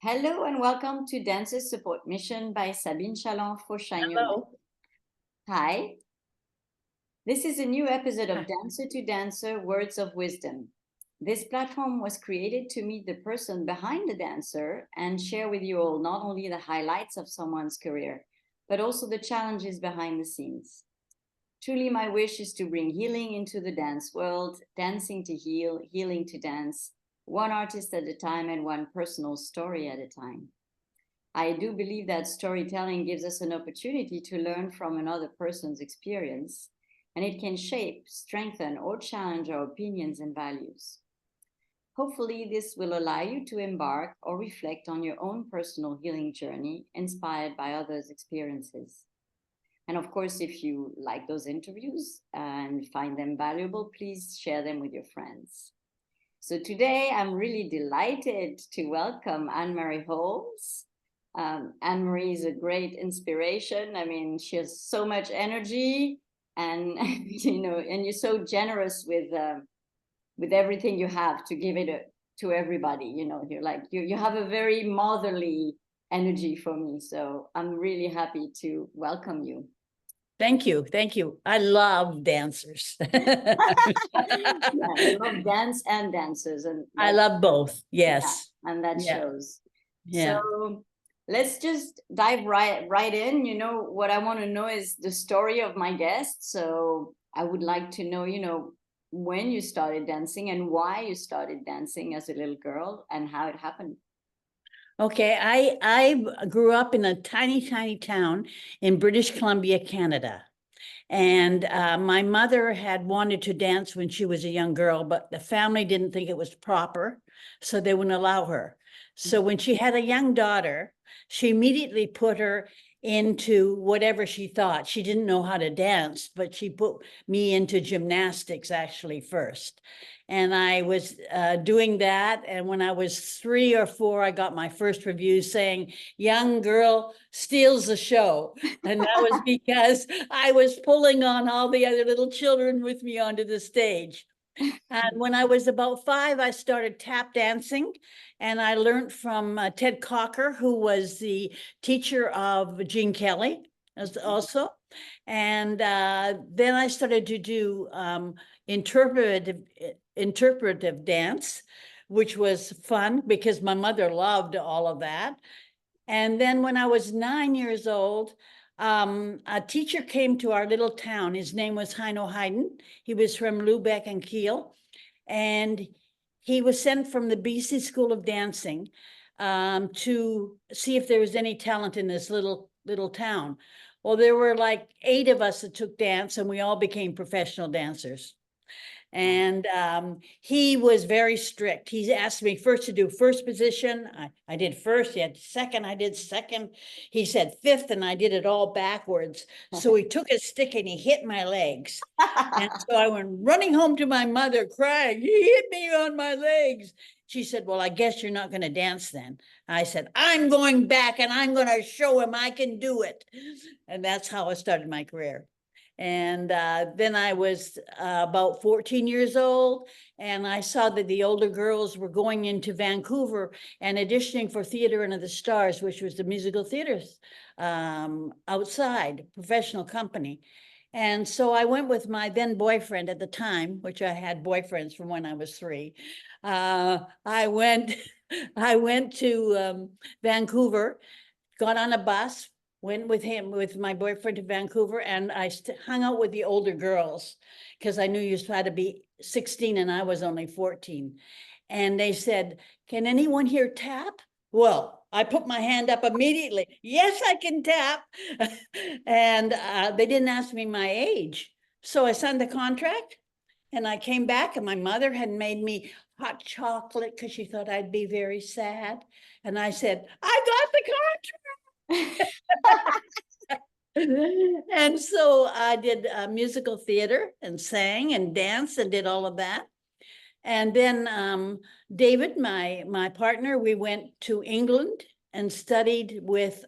Hello and welcome to Dancers Support Mission by Sabine Chalon for Shine Your Light. Hello. Hi. This is a new episode of Dancer to Dancer Words of Wisdom. This platform was created to meet the person behind the dancer and share with you all not only the highlights of someone's career, but also the challenges behind the scenes. Truly, my wish is to bring healing into the dance world, dancing to heal, healing to dance, one artist at a time and one personal story at a time. I do believe that storytelling gives us an opportunity to learn from another person's experience, and it can shape, strengthen, or challenge our opinions and values. Hopefully, this will allow you to embark or reflect on your own personal healing journey inspired by others' experiences. And of course, if you like those interviews and find them valuable, please share them with your friends. So today, I'm really delighted to welcome Anne-Marie Holmes. Anne-Marie is a great inspiration. I mean, she has so much energy, and and you're so generous with everything you have to give it to everybody. You're like you have a very motherly energy for me. So I'm really happy to welcome you. Thank you. Thank you. I love dancers. Yeah, I love dance and dancers. And I love both. Yes. Yeah, and that shows. Yeah. So let's just dive right in. What I want to know is the story of my guest. So I would like to know, when you started dancing and why you started dancing as a little girl and how it happened. Okay. I grew up in a tiny town in British Columbia, Canada. And my mother had wanted to dance when she was a young girl, but the family didn't think it was proper, so they wouldn't allow her. So when she had a young daughter, she immediately put her into whatever she thought. She didn't know how to dance, but she put me into gymnastics actually first. And I was doing that. And when I was 3 or 4, I got my first review saying, "Young girl steals the show." And that was because I was pulling on all the other little children with me onto the stage. And when I was about 5, I started tap dancing, and I learned from Ted Cocker, who was the teacher of Gene Kelly also. And then I started to do interpretive dance, which was fun because my mother loved all of that. And then when I was 9 years old, a teacher came to our little town. His name was Heino Heiden. He was from Lubeck and Kiel. And he was sent from the BC School of Dancing to see if there was any talent in this little town. Well, there were like 8 of us that took dance, and we all became professional dancers. And he was very strict. He asked me first to do first position. I did first. He had second. I did second. He said fifth, and I did it all backwards. So he took his stick and he hit my legs. And so I went running home to my mother crying, "He hit me on my legs." She said, "Well, I guess you're not going to dance then." I said, "I'm going back and I'm going to show him I can do it." And that's how I started my career. And then I was about 14 years old, and I saw that the older girls were going into Vancouver and auditioning for Theatre Under the Stars, which was the musical theaters outside, professional company. And so I went with my then boyfriend at the time, which I had boyfriends from when I was 3. I went to Vancouver, got on a bus, went with my boyfriend to Vancouver, and I hung out with the older girls because I knew you had to be 16 and I was only 14. And they said, "Can anyone here tap?" Well, I put my hand up immediately. "Yes, I can tap." And they didn't ask me my age. So I signed the contract, and I came back, and my mother had made me hot chocolate because she thought I'd be very sad. And I said, "I got the contract." And so I did musical theater and sang and danced and did all of that. And then David, my partner, we went to England and studied with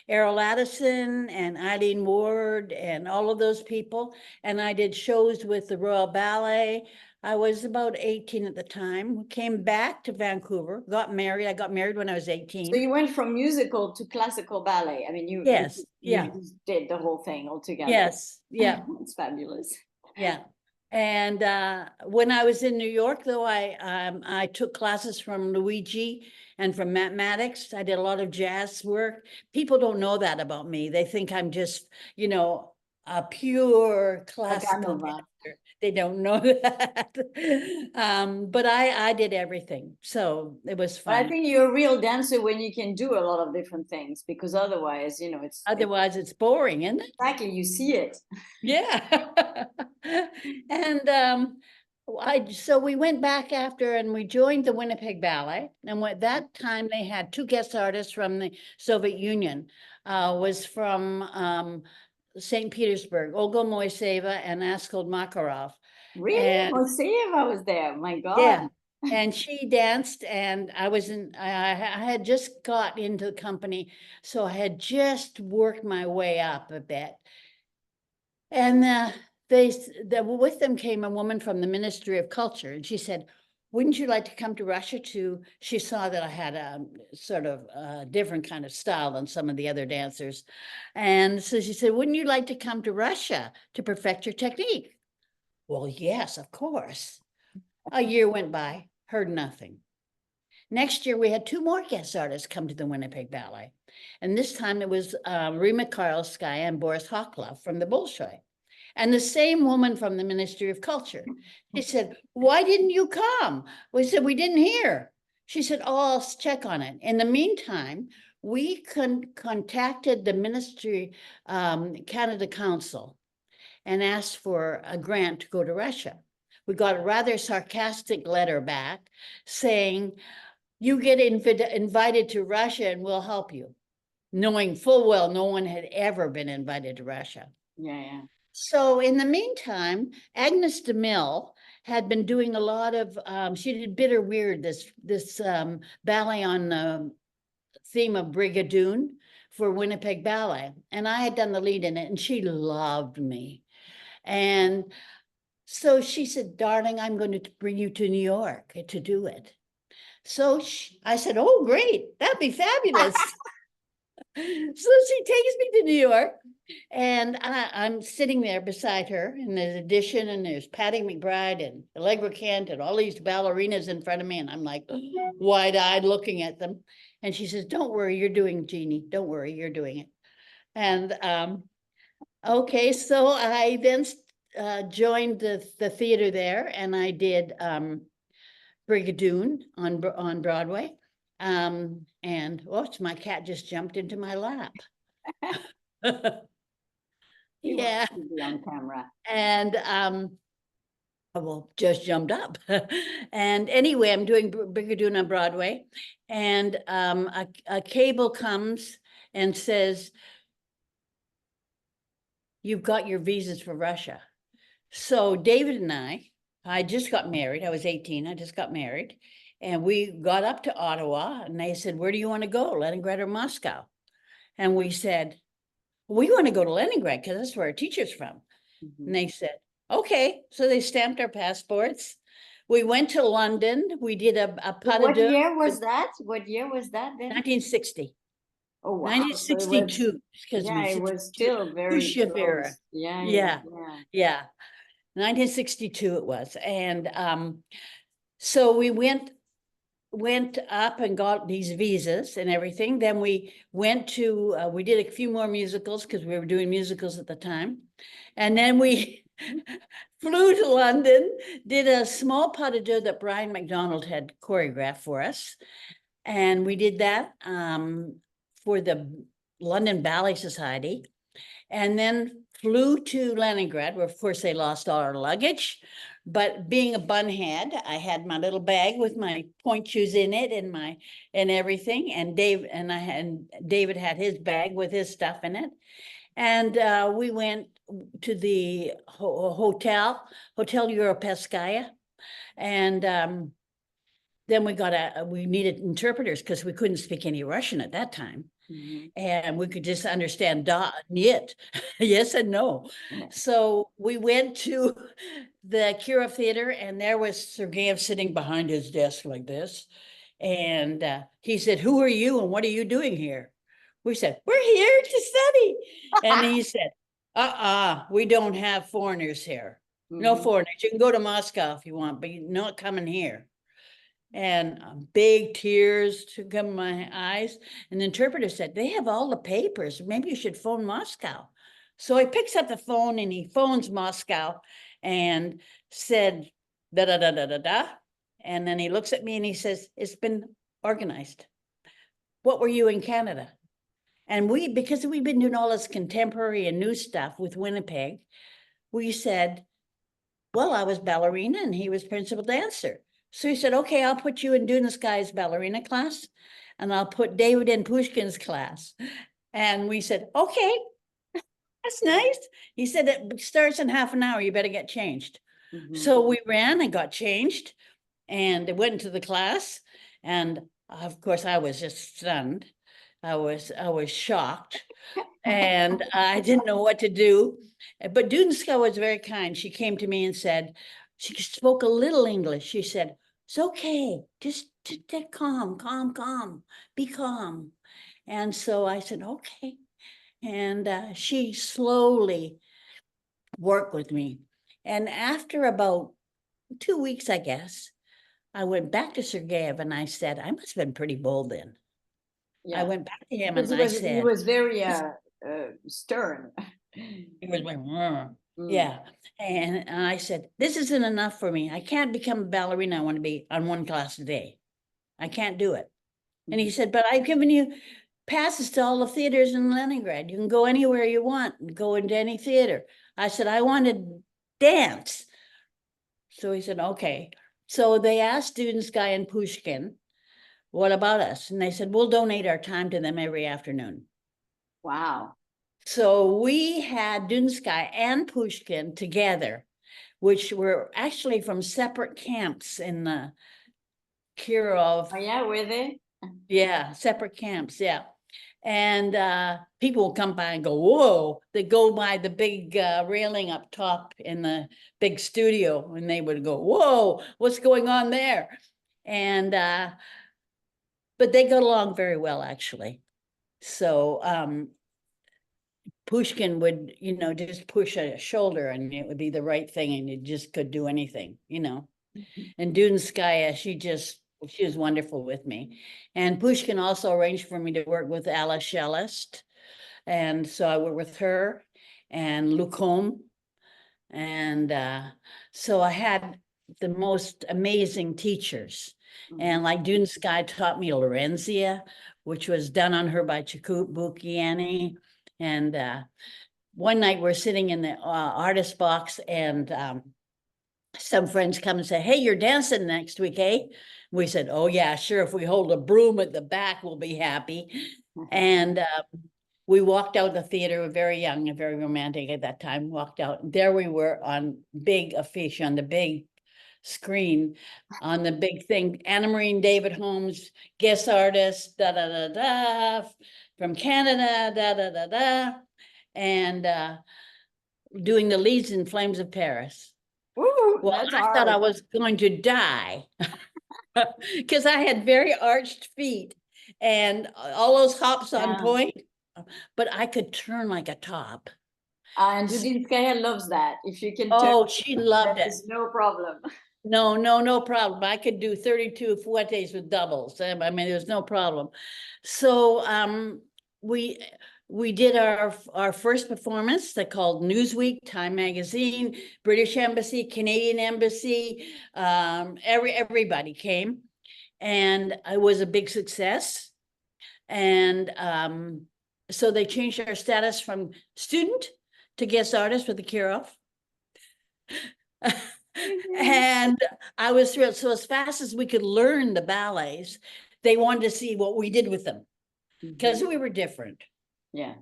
Errol and Eileen Ward and all of those people. And I did shows with the Royal Ballet. I was about 18 at the time. We came back to Vancouver, got married. I got married when I was 18. So you went from musical to classical ballet. I mean, Yes, yeah. you just did the whole thing altogether. Yes, yeah. It's fabulous. Yeah. And when I was in New York, though, I took classes from Luigi and from mathematics. I did a lot of jazz work. People don't know that about me. They think I'm just, you know, a pure classical dancer. They don't know that. But I did everything. So it was But I fun. think you're a real dancer when you can do a lot of different things, because otherwise, you know, Otherwise, it's boring, isn't it? exactly, you see it. Yeah. And so we went back after and we joined the Winnipeg Ballet. And at that time they had two guest artists from the Soviet Union, was from St. Petersburg, Olga Moiseva and Askol Makarov. Really? And Moiseva was there. My God. yeah. And she danced, and I had just got into the company, so I had just worked my way up a bit. And with them came a woman from the Ministry of Culture, and she said, wouldn't you like to come to Russia she saw that I had a sort of different kind of style than some of the other dancers. And so she said, wouldn't you like to come to Russia to perfect your technique? Well, yes, of course. A year went by, heard nothing. Next year, we had two more guest artists come to the Winnipeg Ballet. And this time it was Rima Karlskaya and Boris Hoklov from the Bolshoi. And the same woman from the Ministry of Culture. She said, why didn't you come? We said, we didn't hear. She said, oh, I'll check on it. In the meantime, we contacted the Ministry Canada Council and asked for a grant to go to Russia. We got a rather sarcastic letter back saying, you get invited to Russia and we'll help you, knowing full well no one had ever been invited to Russia. Yeah, yeah. So in the meantime, Agnes de Mile had been doing a lot of, she did Bitter Weird, this ballet on the theme of Brigadoon for Winnipeg Ballet. And I had done the lead in it, and she loved me. And so she said, darling, I'm going to bring you to New York to do it. So I said, oh, great, that'd be fabulous. So she takes me to New York, and I'm sitting there beside her, and there's Audition, and there's Patty McBride and Allegra Kent and all these ballerinas in front of me, and I'm like wide-eyed looking at them. And she says, don't worry, you're doing it, Jeannie. Don't worry, you're doing it. And okay, so I then joined the theater there, and I did Brigadoon on Broadway. And oops, my cat just jumped into my lap. Yeah. On camera. And well, just jumped up. And anyway, I'm doing Brigadoon on Broadway, and a cable comes and says, you've got your visas for Russia. So David and I just got married. I was 18. I just got married. And we got up to Ottawa, and they said, where do you want to go, Leningrad or Moscow? And we said, we want to go to Leningrad because that's where our teacher's from. Mm-hmm. And they said, okay. So they stamped our passports. We went to London. We did a pas de deux. What year was that? What year was that then? 1960. Oh, wow. 1962. So it was still very close. Era. Yeah. 1962 it was. And so we went up and got these visas and everything. Then we went to, we did a few more musicals because we were doing musicals at the time. And then we flew to London, did a small pas de deux that Brian MacDonald had choreographed for us. And we did that for the London Ballet Society. And then flew to Leningrad, where of course they lost all our luggage. But being a bunhead, I had my little bag with my point shoes in it and everything. And David had his bag with his stuff in it. And we went to the Hotel Europeskaya. And then we needed interpreters because we couldn't speak any Russian at that time. And we could just understand da, niet, yes and no. So we went to the Kirov Theater, and there was Sergeyev sitting behind his desk like this. And he said, "Who are you and what are you doing here?" We said, "We're here to study." And he said, we don't have foreigners here. No foreigners. You can go to Moscow if you want, but you're not coming here. And big tears to come in my eyes. And the interpreter said, "They have all the papers. Maybe you should phone Moscow." So he picks up the phone and he phones Moscow and said, da da da da da da. And then he looks at me and he says, "It's been organized. What were you in Canada?" And because we've been doing all this contemporary and new stuff with Winnipeg, we said, "Well, I was ballerina and he was principal dancer." So he said, "Okay, I'll put you in Dudinskaya's ballerina class and I'll put David in Pushkin's class." And we said, "Okay, that's nice." He said, "It starts in half an hour. You better get changed." So we ran and got changed and went into the class. And of course, I was just stunned. I was shocked and I didn't know what to do. But Dudinskaya was very kind. She came to me and said, she spoke a little English. She said, "It's okay. Just calm, be calm." And so I said, "Okay." And she slowly worked with me. And after about 2 weeks, I guess, I went back to Sergeyev and I said, I must have been pretty bold then. I went back to him and I said, he was very stern. He was like, yeah. And I said, "This isn't enough for me. I can't become a ballerina. I want to be on one class a day. I can't do it." And he said, "But I've given you passes to all the theaters in Leningrad. You can go anywhere you want and go into any theater." I said, "I want to dance." So he said, "Okay." So they asked Dudinskaya and Pushkin, "What about us?" And they said, "We'll donate our time to them every afternoon." Wow. So we had Dudinskaya and Pushkin together, which were actually from separate camps in the Kirov. Oh, yeah, were they? Yeah, separate camps, yeah. And people will come by and go, "Whoa." They go by the big railing up top in the big studio, and they would go, "Whoa, what's going on there?" And but they got along very well, actually. So Pushkin would, just push a shoulder and it would be the right thing and you just could do anything, And Dudinskaya, she was wonderful with me. And Pushkin also arranged for me to work with Alla Shelest. And so I worked with her and Holmes. And so I had the most amazing teachers. And like Dudinskaya taught me Lorenzia, which was done on her by Chakubukiani. And one night we're sitting in the artist box and some friends come and say, "Hey, you're dancing next week, eh?" We said, "Oh yeah, sure. If we hold a broom at the back, we'll be happy." And we walked out of the theater, we were very young and very romantic at that time, walked out. And there we were on big affiche, on the big screen, on the big thing, Anna Marie and David Holmes, guest artist, da da da da, from Canada, da da da da, and doing the leads in Flames of Paris. Ooh, well, that's I hard. thought I was going to die because I had very arched feet and all those hops on point, but I could turn like a top. And Dudinskaya loves that. If you can turn, Oh, she loved it. there's no problem. No problem. I could do 32 fouettes with doubles. I mean, there's no problem. So we did our first performance. They called Newsweek, Time Magazine, British Embassy, Canadian Embassy. Everybody came, and it was a big success. And so they changed our status from student to guest artist with the Kirov. And I was thrilled. So as fast as we could learn the ballets, they wanted to see what we did with them because we were different. Yeah.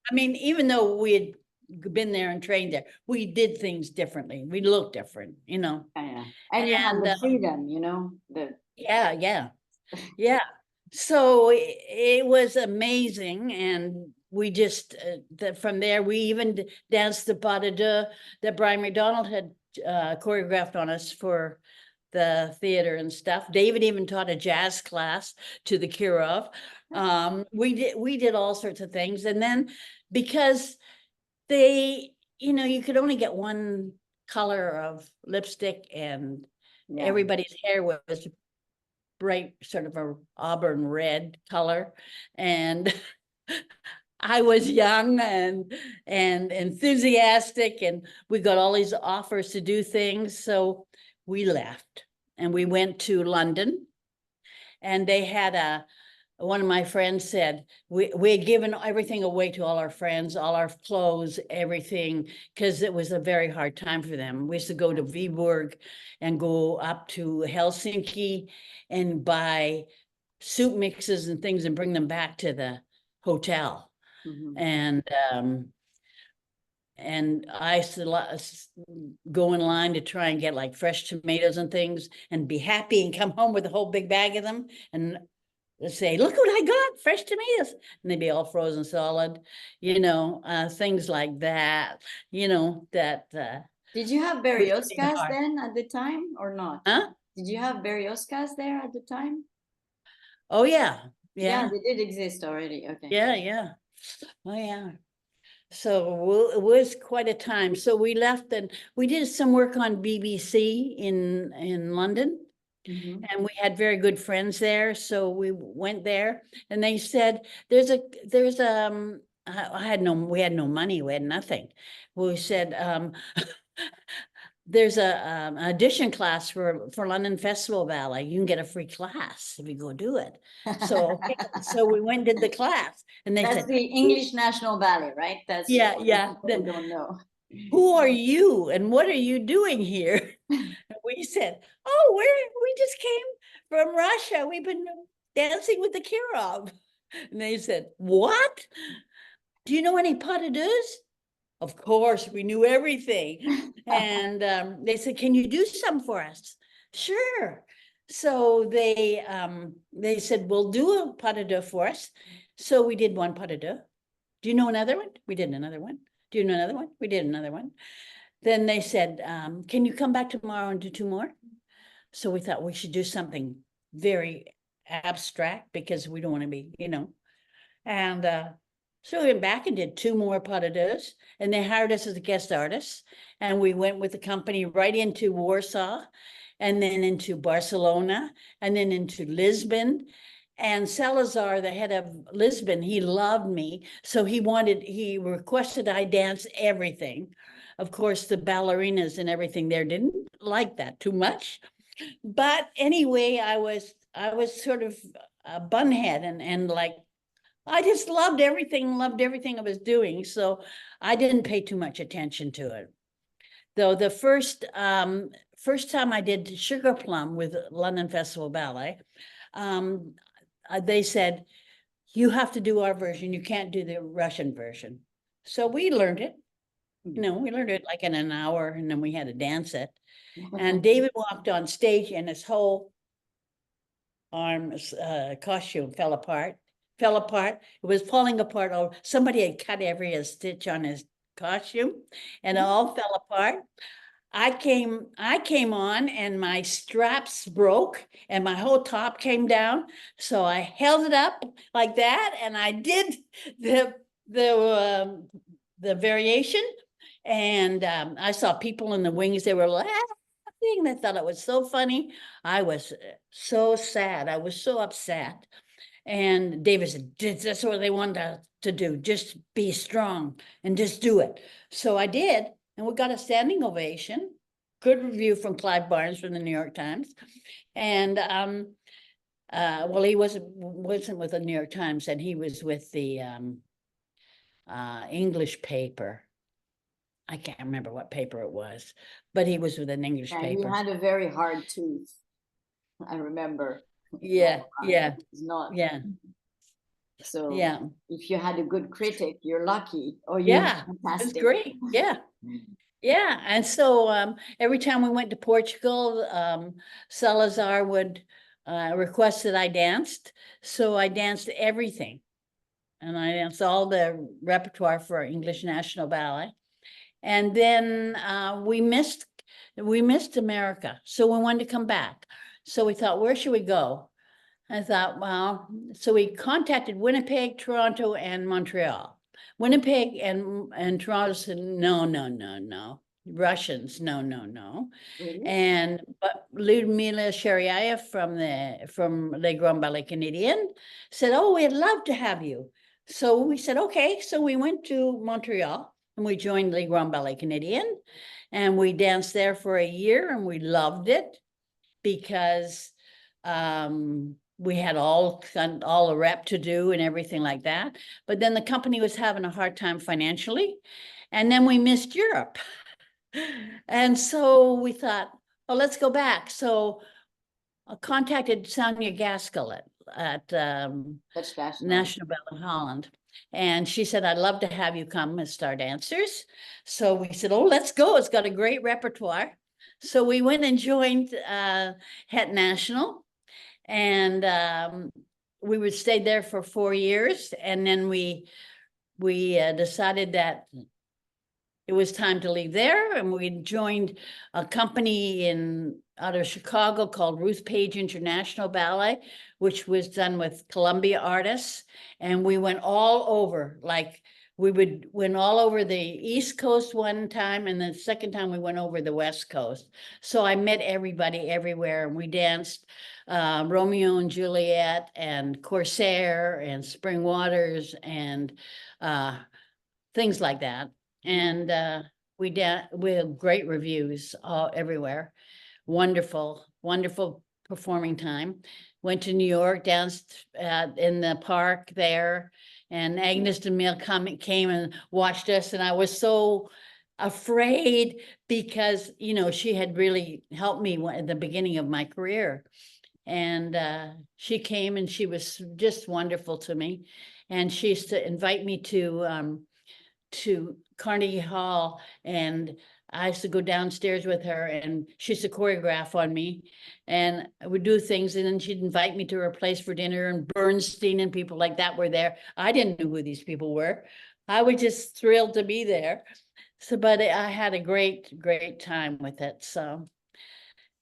I mean, even though we had been there and trained there, we did things differently. We looked different, Yeah. And you had the freedom, Yeah. So it was amazing, and we just from there we even danced the pas de deux that Brian MacDonald had choreographed on us for the theater and stuff. David even taught a jazz class to the Kirov. We did all sorts of things, and then because they, you could only get one color of lipstick, and everybody's hair was bright, sort of a auburn red color, and I was young and enthusiastic, and we got all these offers to do things, so we left and we went to London, and they had one of my friends said we had given everything away to all our friends, all our clothes, everything, because it was a very hard time for them. We used to go to Viborg and go up to Helsinki and buy soup mixes and things and bring them back to the hotel. And I used to go in line to try and get like fresh tomatoes and things and be happy and come home with a whole big bag of them and say, look what I got, fresh tomatoes. And they'd be all frozen solid, things like that, that. Did you have Beriouskas then at the time or not? Huh? Did you have Beriouskas there at the time? Oh, yeah. Yeah, they did exist already. Okay. Yeah. Oh, yeah. So it was quite a time. So we left and we did some work on BBC in London. And we had very good friends there, so we went there, and they said, we had no money, we had nothing. We said, there's a audition class for London Festival Ballet. You can get a free class if you go do it. So so we went and did the class, and they That's said, the English National Ballet, right? That's yeah. People don't know. Who are you and what are you doing here? And we said, oh, we just came from Russia. We've been dancing with the Kirov. And they said, what? Do you know any pas de deux? Of course, we knew everything. And they said, can you do some for us? Sure. So they said, we'll do a pas de deux for us. So we did one pas de deux. Do you know another one? We did another one. Do you know another one? We did another one. Then they said, can you come back tomorrow and do two more? So we thought we should do something very abstract because we don't want to be, And so we went back and did two more pas de deux, and they hired us as a guest artist. And we went with the company right into Warsaw, and then into Barcelona, and then into Lisbon. And Salazar, the head of Lisbon, he loved me. So he requested I dance everything. Of course, the ballerinas and everything there didn't like that too much. But anyway, I was sort of a bunhead and like, I just loved everything I was doing. So I didn't pay too much attention to it. Though the first time I did Sugar Plum with London Festival Ballet, they said, you have to do our version. You can't do the Russian version. So we learned it. We learned it like in an hour, and then we had to dance it. And David walked on stage and his whole costume fell apart. It was falling apart. Oh, somebody had cut every stitch on his costume and it all fell apart. I came on and my straps broke and my whole top came down. So I held it up like that and I did the variation. And I saw people in the wings, they were laughing. They thought it was so funny. I was so sad. I was so upset. And David said, that's what they wanted to do. Just be strong and just do it. So I did. And we got a standing ovation, good review from Clive Barnes from the New York Times. And well, he wasn't with the New York Times, and he was with the English paper. I can't remember what paper it was, but he was with an English paper. He had a very hard tooth, I remember. Yeah. It's not. Yeah. So yeah, if you had a good critic, you're lucky. Or fantastic. It's great. Yeah. Yeah. And so every time we went to Portugal, Salazar would requested I danced. So I danced everything. And I danced all the repertoire for English National Ballet. And then we missed America. So we wanted to come back. So we thought, where should we go? I thought, well, so we contacted Winnipeg, Toronto, and Montreal. Winnipeg and Toronto said, no, no, no, no. Russians, no, no, no. Really? And but Lydia from Les Grands Ballets Canadiens said, oh, we'd love to have you. So we said, okay. So we went to Montreal and we joined Les Grands Ballets Canadiens, and we danced there for a year, and we loved it because we had all the rep to do and everything like that. But then the company was having a hard time financially, and then we missed Europe. And so we thought, oh, let's go back. So I contacted Sonia Gaskell at National Ballet Holland. And she said, I'd love to have you come as star dancers. So we said, oh, let's go. It's got a great repertoire. So we went and joined Het National. And we would stay there for 4 years. And then we decided that it was time to leave there, and we joined a company out of Chicago called Ruth Page International Ballet, which was done with Columbia artists. And we went all over, like went all over the East Coast one time, and the second time we went over the West Coast. So I met everybody everywhere, and we danced Romeo and Juliet and Corsair and Spring Waters and things like that. And we had great reviews everywhere. Wonderful, wonderful performing time. Went to New York, danced in the park there, and Agnes de Mile came and watched us, and I was so afraid because, you know, she had really helped me at the beginning of my career. And she came, and she was just wonderful to me. And she used to invite me to Carnegie Hall, and I used to go downstairs with her, and she used to choreograph on me, and I would do things, and then she'd invite me to her place for dinner, and Bernstein and people like that were there. I didn't know who these people were. I was just thrilled to be there. So, but I had a great time with it. So,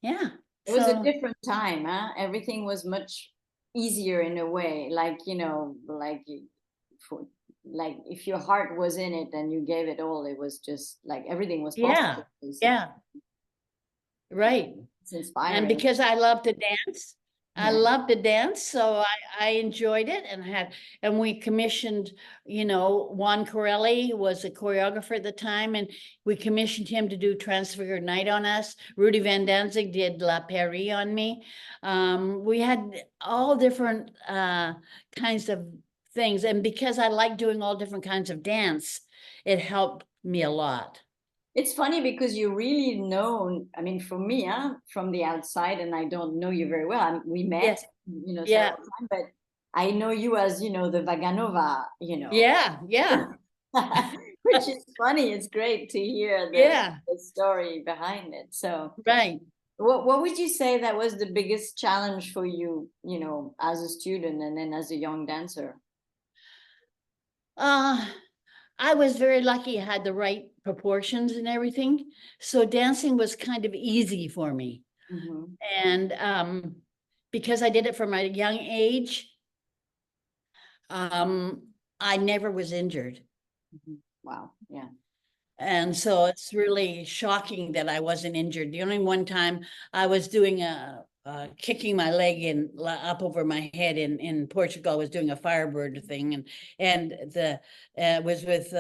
yeah. It was a different time, huh? Everything was much easier in a way, like, you know, like if your heart was in it and you gave it all, it was just like everything was possible. Yeah, right. It's inspiring. And because I love to dance, so I enjoyed it, and we commissioned, you know, Juan Corelli was a choreographer at the time, and we commissioned him to do Transfigured Night on us. Rudi Van Danzig did La Peri on me. We had all different kinds of things, and because I like doing all different kinds of dance, it helped me a lot. It's funny because you really know, I mean, for me, from the outside, and I don't know you very well. We met, you know, several times, but I know you as, you know, the Vaganova, you know. Yeah. Which is funny. It's great to hear the story behind it. So, right. What would you say that was the biggest challenge for you, you know, as a student and then as a young dancer? I was very lucky. I had the right proportions and everything. So dancing was kind of easy for me. Mm-hmm. And because I did it from a young age, I never was injured. Mm-hmm. Wow. Yeah. And so it's really shocking that I wasn't injured. The only one time I was doing kicking my leg up over my head in Portugal, I was doing a Firebird thing, and was with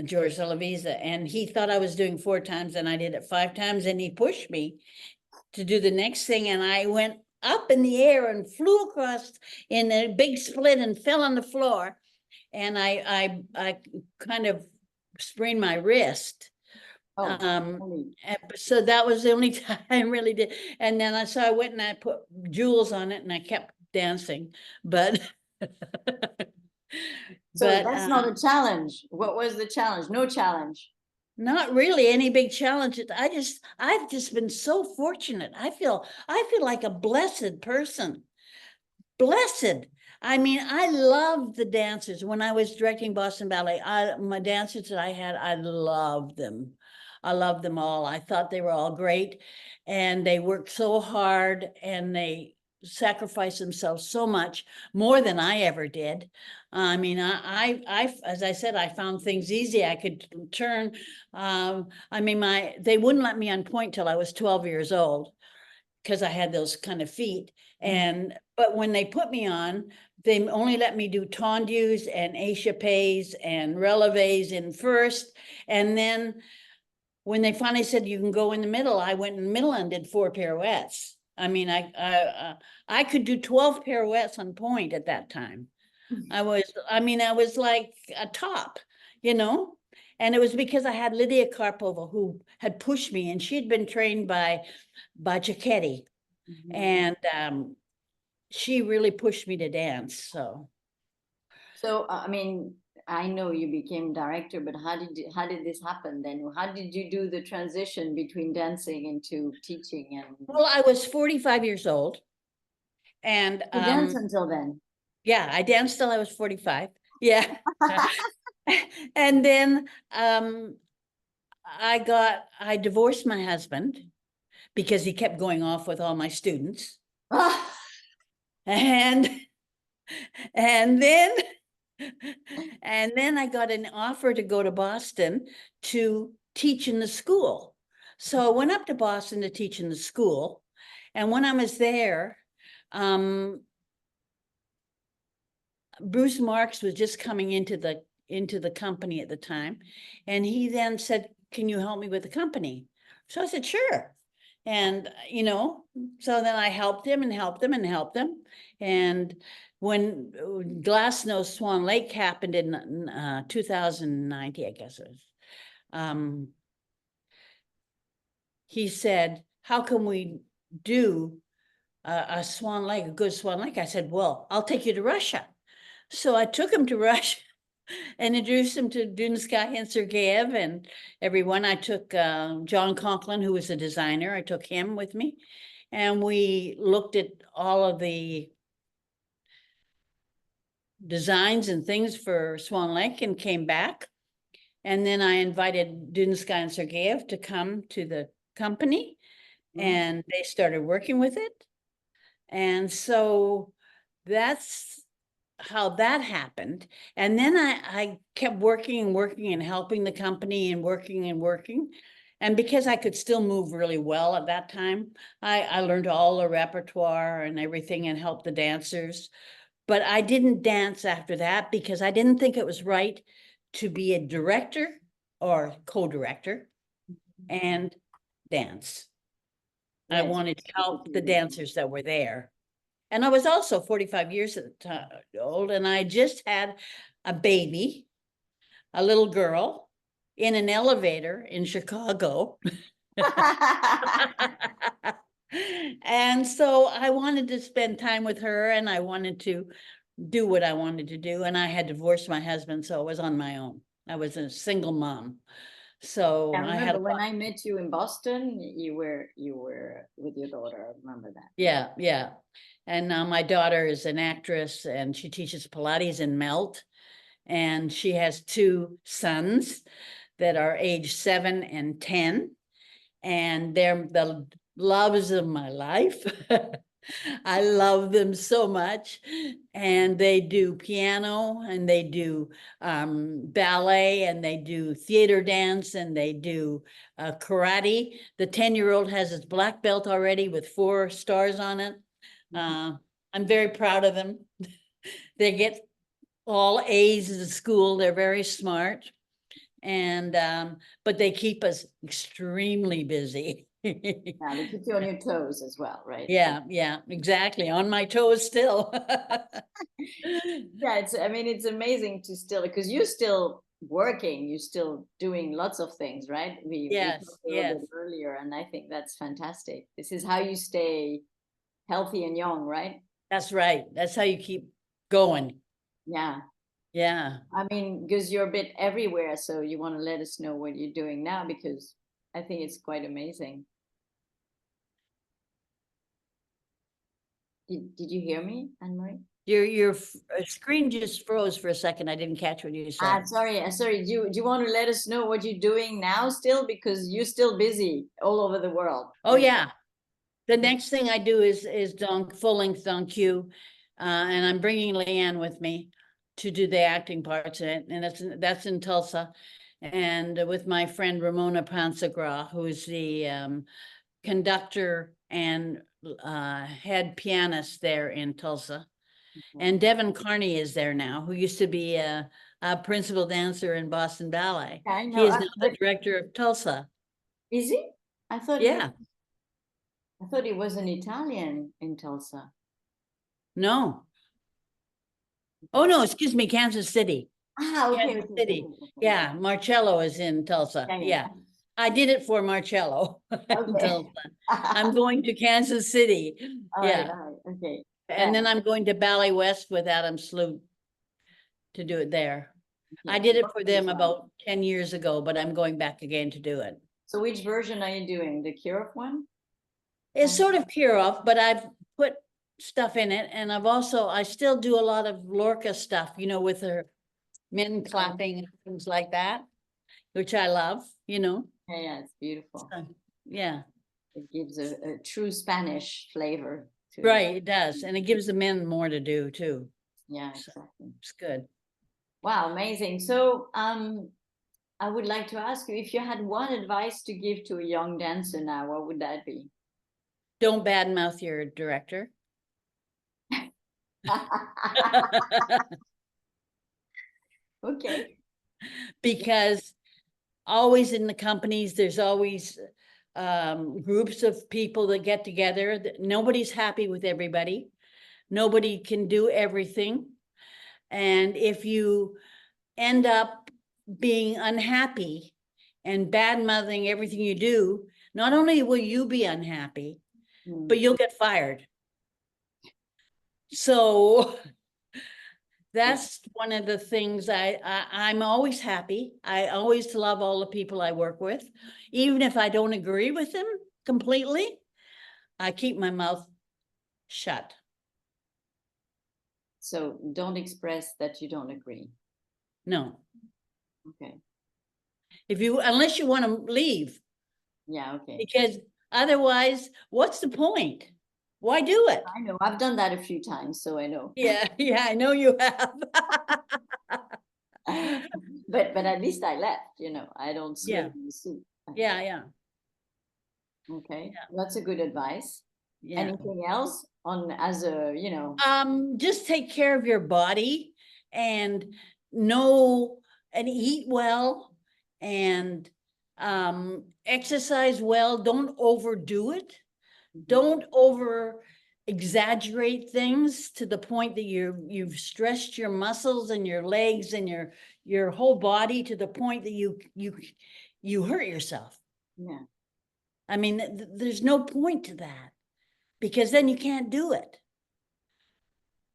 George Salavisa, and he thought I was doing 4 times, and I did it 5 times, and he pushed me to do the next thing, and I went up in the air and flew across in a big split and fell on the floor, and I kind of sprained my wrist. So that was the only time I really did. And then I went and I put jewels on it, and I kept dancing, but so that's not a challenge. What was the challenge? No challenge. Not really any big challenges. I've just been so fortunate. I feel like a blessed person. Blessed. I mean, I love the dancers. When I was directing Boston Ballet, my dancers that I had, I loved them. I loved them all. I thought they were all great, and they worked so hard, and they sacrificed themselves so much more than I ever did. I mean, as I said, I found things easy. I could turn. I mean, they wouldn't let me on point till I was 12 years old because I had those kind of feet. But when they put me on, they only let me do tendus and échappés and relevés in first. And then when they finally said you can go in the middle, I went in the middle and did 4 pirouettes. I mean, I could do 12 pirouettes on point at that time. I was like a top, you know? And it was because I had Lydia Karpova, who had pushed me, and she'd been trained by Giacchetti. And she really pushed me to dance. So I mean, I know you became director, but how did this happen then? How did you do the transition between dancing into teaching? And well, I was 45 years old, and you danced until then? Yeah, I danced till I was 45. Yeah. And then I divorced my husband because he kept going off with all my students. And then I got an offer to go to Boston to teach in the school. So I went up to Boston to teach in the school. And when I was there, Bruce Marks was just coming into the company at the time. And he then said, "Can you help me with the company?" So I said, "Sure." And, so then I helped him and helped him and helped him. And when Glassnose Swan Lake happened in 2019, I guess it was, he said, "How can we do a Swan Lake, a good Swan Lake?" I said, "Well, I'll take you to Russia." So I took him to Russia and introduced him to Dudinskaya and Sergeyev and everyone. I took John Conklin, who was a designer. I took him with me, and we looked at all of the designs and things for Swan Lake and came back. And then I invited Dudinskaya and Sergeyev to come to the company, and they started working with it. And so that's how that happened. And then I kept working and working and helping the company and working and working. And because I could still move really well at that time, I learned all the repertoire and everything and helped the dancers. But I didn't dance after that because I didn't think it was right to be a director or co-director and dance. I wanted to help the dancers that were there. And I was also 45 years old, and I just had a baby, a little girl, in an elevator in Chicago. And so I wanted to spend time with her, and I wanted to do what I wanted to do. And I had divorced my husband, so I was on my own. I was a single mom. So I remember when I met you in Boston, you were with your daughter. I remember that. Yeah, yeah. And now my daughter is an actress, and she teaches Pilates in Melt. And she has 2 sons that are age 7 and 10. And they're the loves of my life. I love them so much. And they do piano, and they do ballet, and they do theater dance, and they do karate. The 10-year-old has his black belt already with 4 stars on it. I'm very proud of them. They get all A's in school. They're very smart. And but they keep us extremely busy. Yeah, they keep you on your toes as well, right? Yeah, exactly. On my toes still. Yeah, it's amazing to still, because you're still working, you're still doing lots of things, right? We talked a little bit earlier, and I think that's fantastic. This is how you stay healthy and young, right? That's right. That's how you keep going. Yeah. Yeah. I mean, because you're a bit everywhere, so you want to let us know what you're doing now, because I think it's quite amazing. Did you hear me, Anne-Marie? Your screen just froze for a second. I didn't catch what you said. Sorry. Do you want to let us know what you're doing now still? Because you're still busy all over the world. Oh, yeah. The next thing I do is full length on cue. And I'm bringing Leanne with me to do the acting parts in it. And that's in Tulsa. And with my friend Ramona Pansagra, who's the conductor and head pianist there in Tulsa. And Devin Carney is there now, who used to be a principal dancer in Boston Ballet. I He know. is now the director of Tulsa. Is he? I thought Yeah. I thought he was an Italian in Tulsa. No. Oh, no, excuse me, Kansas City. Okay. Kansas City. Yeah, Marcello is in Tulsa. Yeah. I did it for Marcello in Tulsa. I'm going to Kansas City. Yeah. All right, okay. And then I'm going to Ballet West with Adam Sloot to do it there. I did it for them about 10 years ago, but I'm going back again to do it. So which version are you doing? The Kirov one? It's sort of Kirov, but I've put stuff in it. And I still do a lot of Lorca stuff, you know, with her men clapping and things like that, which I love, you know. Yeah, it's beautiful. Yeah. It gives a true Spanish flavor to it. Right, it does. And it gives the men more to do too. Yeah, So exactly. it's good. Wow, amazing. So I would like to ask you, if you had one advice to give to a young dancer now, what would that be? Don't badmouth your director. Okay. Because always in the companies, there's always groups of people that get together. Nobody's happy with everybody. Nobody can do everything. And if you end up being unhappy and bad-mouthing everything you do, not only will you be unhappy, but you'll get fired. So that's one of the things I'm always happy. I always love all the people I work with. Even if I don't agree with them completely, I keep my mouth shut. So don't express that you don't agree. No. Okay. Unless you want to leave. Yeah, okay. Because otherwise, what's the point? Why do it? I know. I've done that a few times, so I know. Yeah, I know you have. But at least I left, you know. I don't swim in the soup. Yeah. Okay. That's a good advice. Yeah. Anything else as a, you know? Just take care of your body and know and eat well and exercise well. Don't overdo it. Don't over exaggerate things to the point that you've stressed your muscles and your legs and your whole body to the point that you hurt yourself. Yeah. I mean, there's no point to that, because then you can't do it.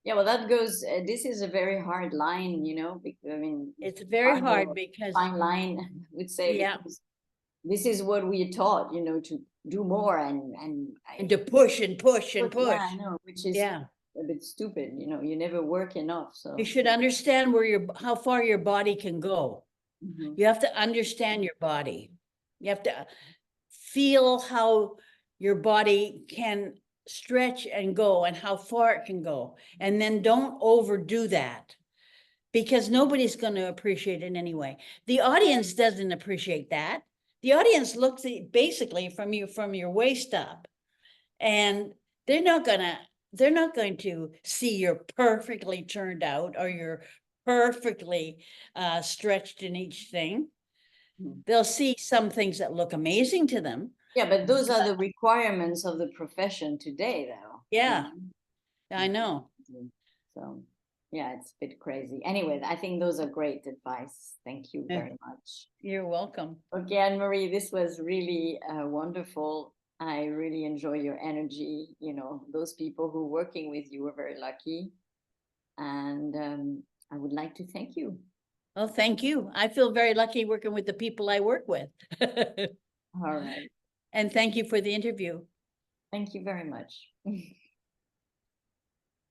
Yeah, well, that goes, this is a very hard line, you know, I mean, it's very hard because fine line, I would say, yeah, this is what we're taught, you know, to do more and to push and push and push. Yeah, I know, which is a bit stupid, you know, you never work enough. So you should understand how far your body can go. You have to understand your body. You have to feel how your body can stretch and go and how far it can go. And then don't overdo that, because nobody's going to appreciate it anyway. The audience doesn't appreciate that. The audience looks at basically from your waist up, and they're not going to see you're perfectly turned out or you're perfectly stretched in each thing. They'll see some things that look amazing to them. Yeah, but those are the requirements of the profession today, though. Yeah, I know. So yeah, it's a bit crazy. Anyway, I think those are great advice. Thank you very much. You're welcome. Okay, Anne-Marie, this was really wonderful. I really enjoy your energy. You know, those people who are working with you are very lucky. And I would like to thank you. Oh, thank you. I feel very lucky working with the people I work with. All right. And thank you for the interview. Thank you very much.